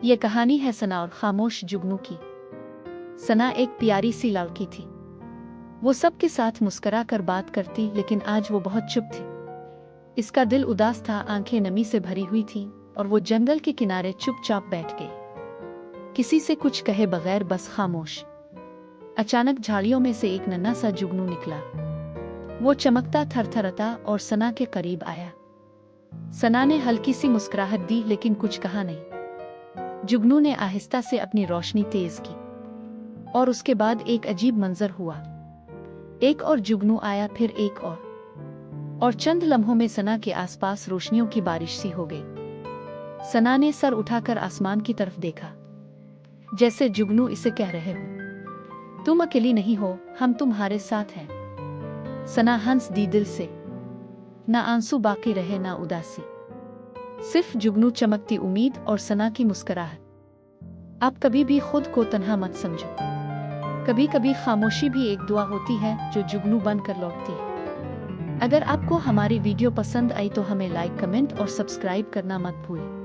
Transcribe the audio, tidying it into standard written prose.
ये कहानी है सना और खामोश जुगनू की। सना एक प्यारी सी लड़की थी। वो सबके साथ मुस्कुरा कर बात करती, लेकिन आज वो बहुत चुप थी। इसका दिल उदास था, आंखें नमी से भरी हुई थीं और वो जंगल के किनारे चुपचाप बैठ गई, किसी से कुछ कहे बगैर, बस खामोश। अचानक झाड़ियों में से एक नन्हा सा जुगनू निकला। वो चमकता, थरथराता और सना के करीब आया। सना ने हल्की सी मुस्कुराहट दी, लेकिन कुछ कहा नहीं। जुगनू ने आहिस्ता से अपनी रोशनी तेज की और उसके बाद एक अजीब मंजर हुआ। एक और जुगनू आया, फिर एक और चंद लम्हों में सना के आसपास रोशनियों की बारिश सी हो गई। सना ने सर उठाकर आसमान की तरफ देखा, जैसे जुगनू इसे कह रहे हो, तुम अकेली नहीं हो, हम तुम्हारे साथ हैं। सना हंस दी दिल से। ना आंसू बाकी रहे, ना उदासी, सिर्फ जुगनू, चमकती उम्मीद और सना की मुस्कुराहट। आप कभी भी खुद को तन्हा मत समझो। कभी कभी खामोशी भी एक दुआ होती है जो जुगनू बनकर लौटती है। अगर आपको हमारी वीडियो पसंद आई तो हमें लाइक, कमेंट और सब्सक्राइब करना मत भूलें।